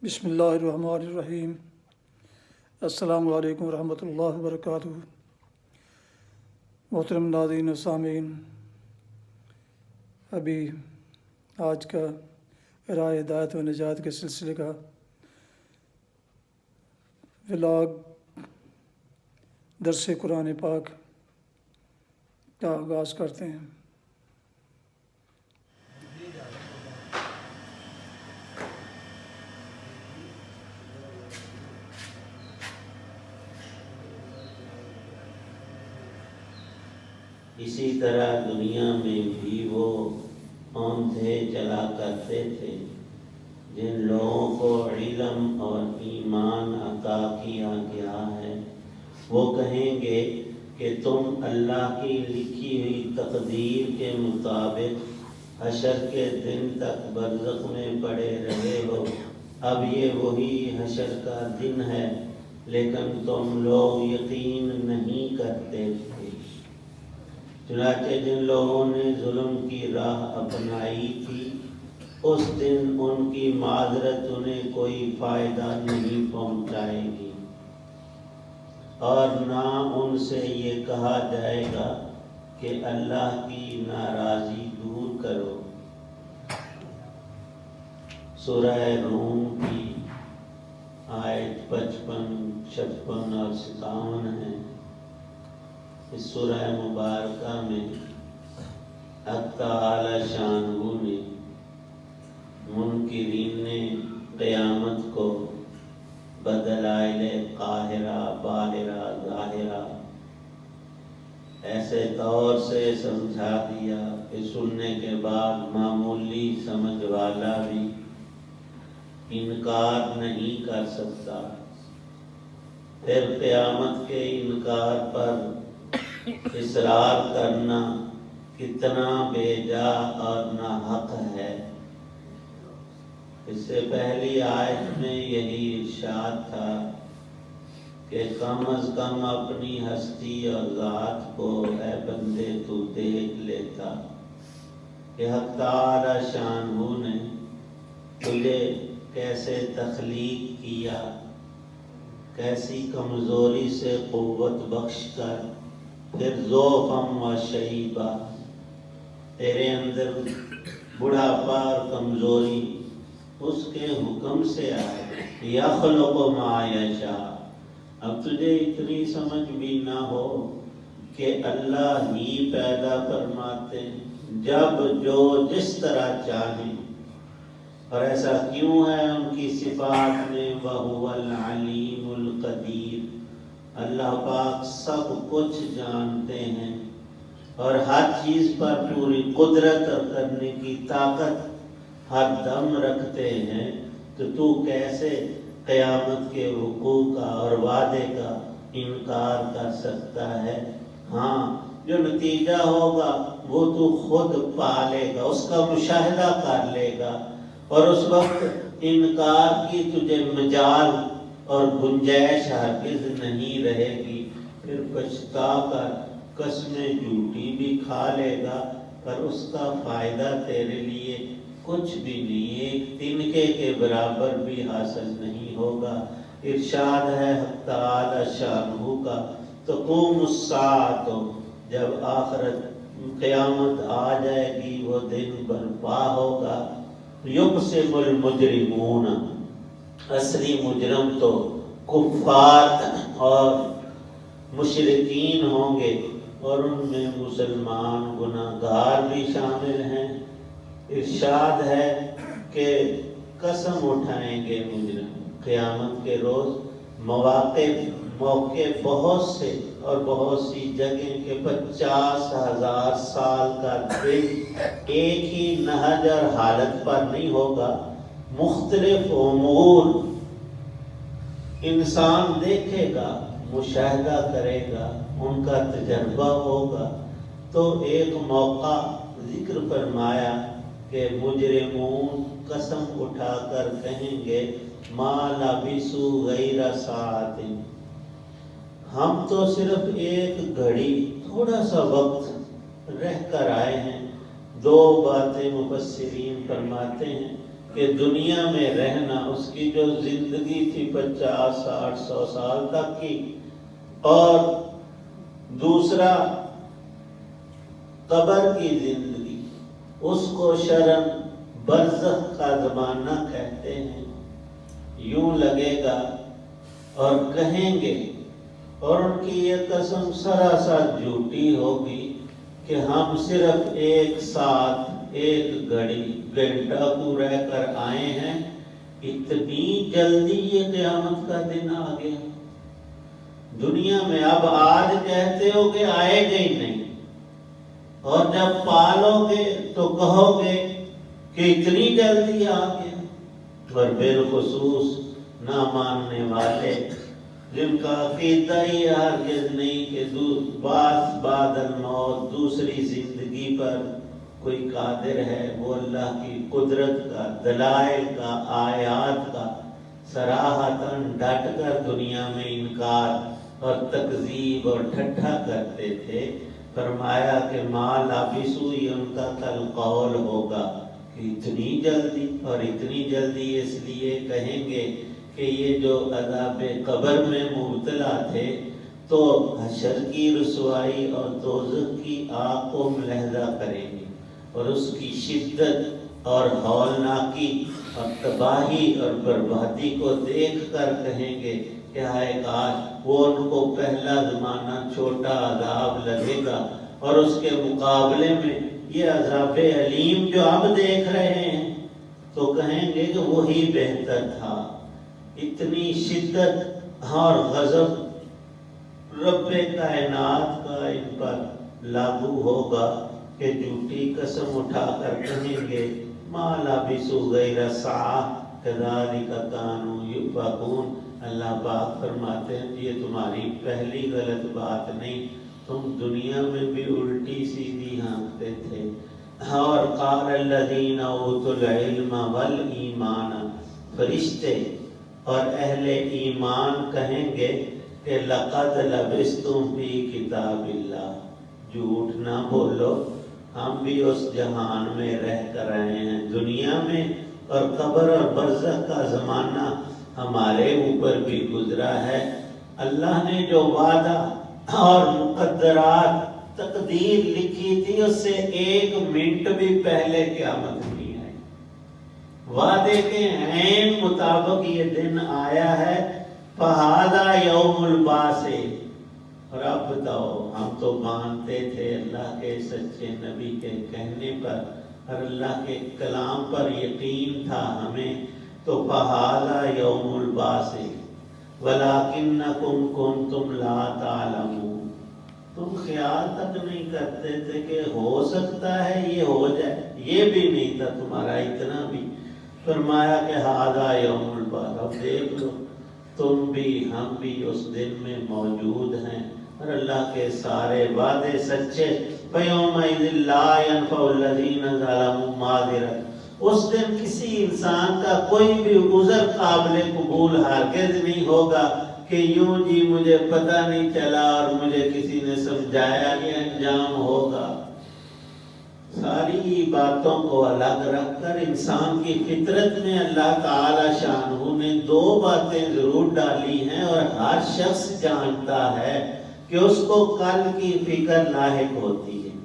بسم اللہ الرحمن الرحیم۔ السلام علیکم ورحمۃ اللہ وبرکاتہ۔ محترم ناظرین و سامعین، ابھی آج کا راہ ہدایت و نجات کے سلسلے کا ولاگ درس قرآن پاک کا آغاز کرتے ہیں۔ اسی طرح دنیا میں بھی وہ اوندھے چلا کرتے تھے جن لوگوں کو علم اور ایمان عطا کیا گیا ہے۔ وہ کہیں گے کہ تم اللہ کی لکھی ہوئی تقدیر کے مطابق حشر کے دن تک برزخ میں پڑے رہے ہو۔ اب یہ وہی حشر کا دن ہے، لیکن تم لوگ یقین نہیں کرتے تھے۔ چنانچہ جن لوگوں نے ظلم کی راہ اپنائی تھی، اس دن ان کی معذرت انہیں کوئی فائدہ نہیں پہنچائے گی، اور نہ ان سے یہ کہا جائے گا کہ اللہ کی ناراضی دور کرو۔ سورہ روم کی آیت 55، 56 اور 57 ہے۔ اس سورہ مبارکہ میں حق تعالی شانہ نے منکرین قیامت کو بدلائل قاہرہ، باہرہ، ظاہرہ ایسے طور سے سمجھا دیا کہ سننے کے بعد معمولی سمجھ والا بھی انکار نہیں کر سکتا۔ پھر قیامت کے انکار پر اصرار کرنا کتنا بے جا اور ناحق ہے۔ اس سے پہلی آیت میں یہی ارشاد تھا کہ کم از کم اپنی ہستی اور ذات کو اے بندے تو دیکھ لیتا کہ حق تعالی شانہ نے تجھے کیسے تخلیق کیا، کیسی کمزوری سے قوت بخش کر پھر ذوفم و شیبہ تیرے اندر بڑھاپا اور کمزوری اس کے حکم سے آئے۔ یخلق ما یشاء، اب تجھے اتنی سمجھ بھی نہ ہو کہ اللہ ہی پیدا فرماتے جب جو جس طرح چاہیں، اور ایسا کیوں ہے ان کی صفات میں وَهُوَ الْعَلِيمُ الْقَدِيرُ، اللہ پاک سب کچھ جانتے ہیں اور ہر چیز پر پوری قدرت اور کرنے کی طاقت ہر دم رکھتے ہیں، تو کیسے قیامت کے وقوع کا اور وعدے کا انکار کر سکتا ہے؟ ہاں، جو نتیجہ ہوگا وہ تو خود پا لے گا، اس کا مشاہدہ کر لے گا، اور اس وقت انکار کی تجھے مجال اور گنجائش ہرگز نہیں رہے گی۔ پھر پچھتا کر قسمیں جھوٹی بھی کھا لے گا، پر اس کا فائدہ تیرے لیے کچھ بھی نہیں، ایک تنکے کے برابر بھی حاصل نہیں ہوگا۔ ارشاد ہے حق تعالی شانہ کا، تقوم الساعۃ، جب آخرت قیامت آ جائے گی، وہ دن برپا ہوگا۔ یقسم المجرمون، اصلی مجرم تو کفار اور مشرکین ہوں گے، اور ان میں مسلمان گناہگار بھی شامل ہیں۔ ارشاد ہے کہ قسم اٹھائیں گے مجرم قیامت کے روز، موقع بہت سے اور بہت سی جگہ کے 50,000 سال کا دن ایک ہی نہج اور حالت پر نہیں ہوگا، مختلف امور انسان دیکھے گا، مشاہدہ کرے گا، ان کا تجربہ ہوگا۔ تو ایک موقع ذکر فرمایا کہ مجرمون قسم اٹھا کر کہیں گے ما لبثوا غیر ساعۃ، ہم تو صرف ایک گھڑی تھوڑا سا وقت رہ کر آئے ہیں۔ دو باتیں مفسرین فرماتے ہیں کہ دنیا میں رہنا، اس کی جو زندگی تھی 50 60 100 سال تک کی، اور دوسرا قبر کی زندگی، اس کو شرعاً برزخ کا زمانہ کہتے ہیں۔ یوں لگے گا اور کہیں گے، اور ان کی یہ قسم سراسر جھوٹی ہوگی کہ ہم صرف ایک ساتھ ایک گھنٹہ کو رہ کر آئے ہیں، اتنی جلدی یہ قیامت کا دن آ گیا۔ دنیا میں اب آج کہتے ہو کہ آئے گا ہی نہیں، اور جب پالو گے تو کہو گے کہ اتنی جلدی آ گیا۔ اور بالخصوص نہ ماننے والے، جن کا عقیدہ ہی ہرگز نہیں کہ بعد الموت دوسری زندگی پر کوئی قادر ہے، وہ اللہ کی قدرت کا، دلائل کا، آیات کا صراحتاً ڈٹ کر دنیا میں انکار اور تکذیب اور ٹھٹھا کرتے تھے۔ فرمایا کہ ما لبثوا، ان کا کل قول ہوگا کہ اتنی جلدی، اور اتنی جلدی اس لیے کہیں گے کہ یہ جو عذاب قبر میں مبتلا تھے تو حشر کی رسوائی اور دوزخ کی آگ کو ملاحظہ کریں گے، اور اس کی شدت اور ہولناکی اور تباہی اور بربادی کو دیکھ کر کہیں گے کہ ہائے کاش وہ ان کو پہلا زمانہ چھوٹا عذاب لگے گا، اور اس کے مقابلے میں یہ عذاب علیم جو اب دیکھ رہے ہیں تو کہیں گے کہ وہی بہتر تھا۔ اتنی شدت اور غضب رب کائنات کا ان پر لاگو ہوگا کہ جھوٹی قسم اٹھا کر کہیں گے ما لبثوا غیر ساعہ کذالک کانوا یؤفکون۔ اللہ پاک فرماتے ہیں یہ تمہاری پہلی غلط بات نہیں، تم دنیا میں بھی الٹی سیدھی ہانکتے تھے۔ اور قال الذین اوتوا العلم والایمان، فرشتے اور اہل ایمان کہیں گے کہ لقد لبثتم فی کتاب اللہ، جھوٹ نہ بولو، ہم بھی اس جہان میں رہ کر آئے ہیں دنیا میں، اور قبر اور برزخ کا زمانہ ہمارے اوپر بھی گزرا ہے۔ اللہ نے جو وعدہ اور مقدرات تقدیر لکھی تھی اس سے 1 منٹ بھی پہلے قیامت نہیں آئی۔ وعدے کے عین مطابق یہ دن آیا ہے، فہذا یوم البعث۔ اور اب بتاؤ، ہم تو مانتے تھے اللہ کے سچے نبی کے کہنے پر اور اللہ کے کلام پر یقین تھا ہمیں، تو فہذا یوم البعث ولکنکم کنتم لا تعلمون، تم خیال تک نہیں کرتے تھے کہ ہو سکتا ہے یہ ہو جائے، یہ بھی نہیں تھا تمہارا اتنا بھی۔ فرمایا کہ ھذا یوم البعث، اب دیکھ لو تم بھی ہم بھی اس دن میں موجود ہیں، اور اللہ کے سارے وعدے سچے۔ فَيَوْمَئِذٍ لَا يَنْفَعُ الَّذِينَ ظَلَمُوا مَعْذِرَةٌ، اس دن کسی انسان کا کوئی بھی عذر قابل قبول ہرگز نہیں ہوگا کہ یوں جی مجھے پتہ نہیں چلا اور مجھے کسی نے سمجھایا، یہ انجام ہوگا۔ ساری باتوں کو الگ رکھ کر انسان کی فطرت میں اللہ تعالی شانہ نے 2 باتیں ضرور ڈالی ہیں، اور ہر شخص جانتا ہے کہ اس کو کل کی فکر لاحق ہوتی ہے،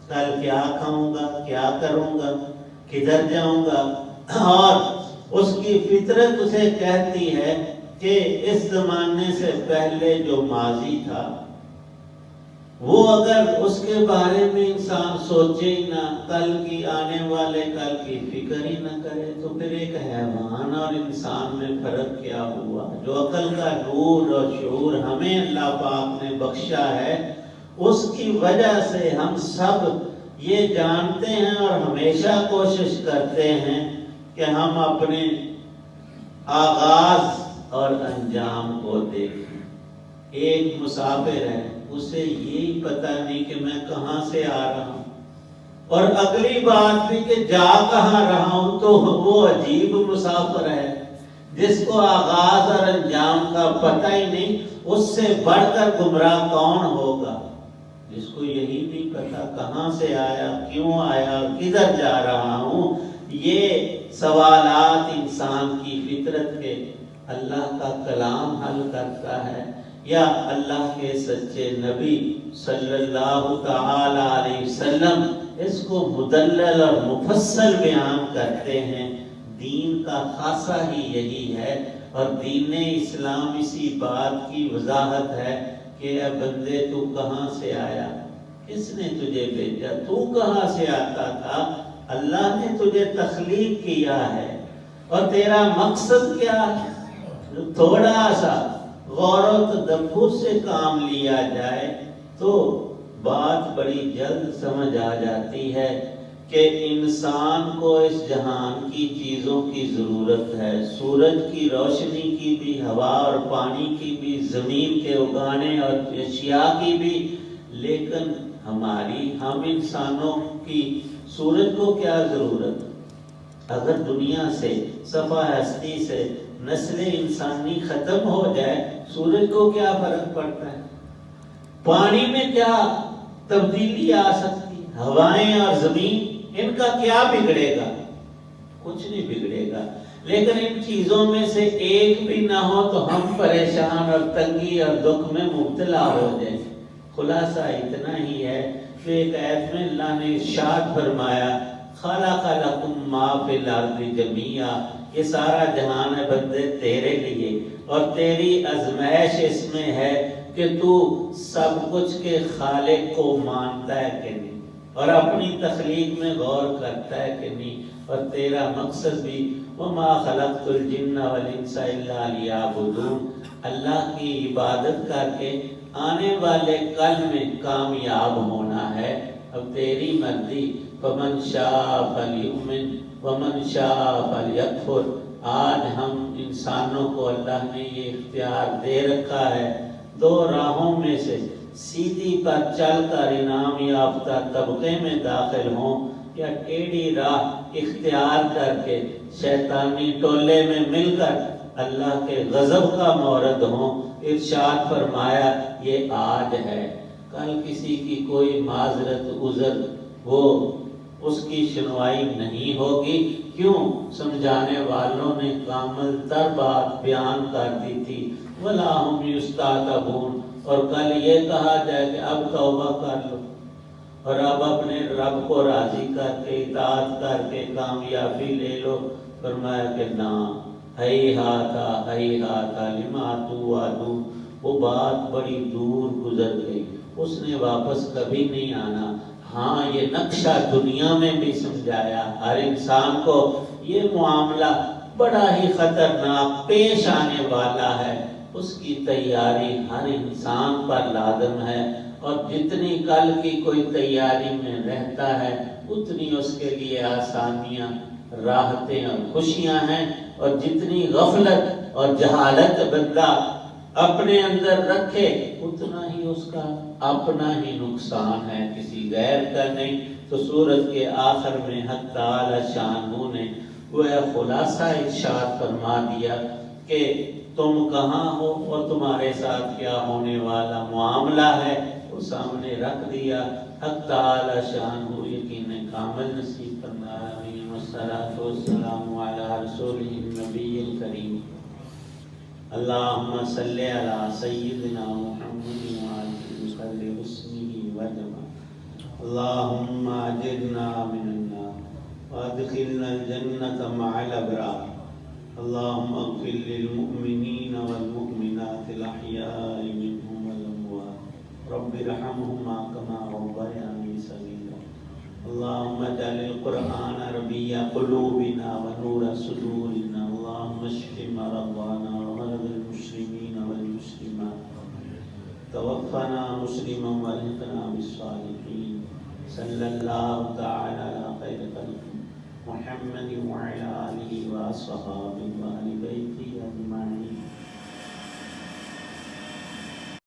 کل کیا کھاؤں گا، کیا کروں گا، کدھر جاؤں گا، اور اس کی فطرت اسے کہتی ہے کہ اس زمانے سے پہلے جو ماضی تھا وہ اگر اس کے بارے میں انسان سوچے ہی نہ، کل کی آنے والے کل کی فکر ہی نہ کرے، تو پھر ایک حیوان اور انسان میں فرق کیا ہوا؟ جو عقل کا نور اور شعور ہمیں اللہ پاک نے بخشا ہے، اس کی وجہ سے ہم سب یہ جانتے ہیں اور ہمیشہ کوشش کرتے ہیں کہ ہم اپنے آغاز اور انجام کو دیکھیں۔ ایک مسافر ہے، اسے یہی پتہ نہیں کہ میں کہاں سے آ رہا ہوں، اور اگلی بات بھی کہ جا کہاں رہا ہوں، تو وہ عجیب مسافر ہے جس کو آغاز اور انجام کا پتہ ہی نہیں۔ اس سے بڑھ کر گمراہ کون ہوگا جس کو یہی نہیں پتا کہاں سے آیا، کیوں آیا، کدھر جا رہا ہوں۔ یہ سوالات انسان کی فطرت کے اللہ کا کلام حل کرتا ہے، یا اللہ کے سچے نبی صلی اللہ تعالی علیہ وسلم اس کو مدلل اور مفصل بیان کرتے ہیں۔ دین کا خاصہ ہی یہی ہے، اور دین اسلام اسی بات کی وضاحت ہے کہ اے بندے تو کہاں سے آیا، کس نے تجھے بھیجا، تو کہاں سے آتا تھا، اللہ نے تجھے تخلیق کیا ہے، اور تیرا مقصد کیا ہے۔ تھوڑا سا غور و تدبر سے کام لیا جائے تو بات بڑی جلد سمجھ آ جاتی ہے کہ انسان کو اس جہان کی چیزوں کی ضرورت ہے، سورج کی روشنی کی بھی، ہوا اور پانی کی بھی، زمین کے اگانے اور اشیاء کی بھی، لیکن ہم انسانوں کی سورج کو کیا ضرورت؟ اگر دنیا سے صفحہ ہستی سے نسل انسانی ختم ہو جائے، سورج کو کیا فرق پڑتا ہے؟ پانی میں کیا تبدیلی آ سکتی؟ ہوائیں اور زمین، ان کا کیا بگڑے گا؟ کچھ نہیں بگڑے گا۔ لیکن ان چیزوں میں سے ایک بھی نہ ہو تو ہم پریشان اور تنگی اور دکھ میں مبتلا ہو جائیں۔ خلاصہ اتنا ہی ہے کہ ایک آیت میں اللہ نے ارشاد فرمایا، خلق لکم ما فی الارض جمیعا، یہ سارا جہان ہے بندے تیرے لیے، اور تیری آزمائش اس میں ہے کہ تو سب کچھ کے خالق کو مانتا ہے کہ نہیں، اور اپنی تخلیق میں غور کرتا ہے کہ نہیں، اور تیرا مقصد بھی وما خلقت الجن والانس الا لیعبدون، اللہ کی عبادت کر کے آنے والے کل میں کامیاب ہونا ہے۔ اب تیری مرضی، فمن شاء فلیؤمن ومن شاء فلیکفر۔ آج ہم انسانوں کو اللہ نے یہ اختیار دے رکھا ہے، دو راہوں میں سے سیدھی پر چل کر انعام یافتہ طبقے میں داخل ہوں، یا ٹیڑھی راہ اختیار کر کے شیطانی ٹولے میں مل کر اللہ کے غضب کا مورد ہوں۔ ارشاد فرمایا یہ آج ہے، کل کسی کی کوئی معذرت عذر وہ اس کی سنوائی نہیں ہوگی۔ کیوں؟ سمجھانے والوں نے کامل تر بات بیان کر دی تھی، وَلَا هُمْ يُسْتَعْتَبُونَ، اور کل یہ کہا جائے کہ اب توبہ کر لو، اور اب اپنے رب کو راضی کر کے اطاعت کر کے کامیابی لے لو۔ فرمایا کہ نہ، ہیہاتا لما توعدون، وہ بات بڑی دور گزر گئی، اس نے واپس کبھی نہیں آنا۔ ہاں یہ نقشہ دنیا میں بھی سمجھایا، ہر انسان کو یہ معاملہ بڑا ہی خطرناک پیش آنے والا ہے، اس کی تیاری ہر انسان پر لازم ہے، اور جتنی کل کی کوئی تیاری میں رہتا ہے اتنی اس کے لیے آسانیاں، راحتیں اور خوشیاں ہیں، اور جتنی غفلت اور جہالت بندہ اپنے اندر رکھے اتنا ہی اس کا اپنا ہی نقصان ہے، کسی غیر کا نہیں۔ تو سورت کے آخر میں حق تعالی شانہ نے وہ خلاصہ ارشاد فرما دیا کہ تم کہاں ہو اور تمہارے ساتھ کیا ہونے والا معاملہ ہے، وہ سامنے رکھ دیا۔ حق تعالی شانہ یقین کامل نصیب فرمائے۔ والصلاة والسلام علی رسولہ النبی الکریم۔ اللہم صلی علی سیدنا محمد وعلی صلی حسنہ وجمع۔ اللہم اجرنا من النار وادخلنا الجنة مع الابرار۔ اللہم اغفر للمؤمنین والمؤمنات الاحیاء منهم والاموات، رب ارحمہما کما ربیانی صغیرا۔ اللہم اجعل القرآن ربیع قلوبنا ونور صدورنا۔ اللہم اشف مرضانا ومرضى المسلمین والمسلمات، توفنا مسلما والحقنا بالصالحین۔ صلی اللہ تعالی علی خیر خلق محمد وعلی آلہ واصحابہ وآل بیتہ اجمعین۔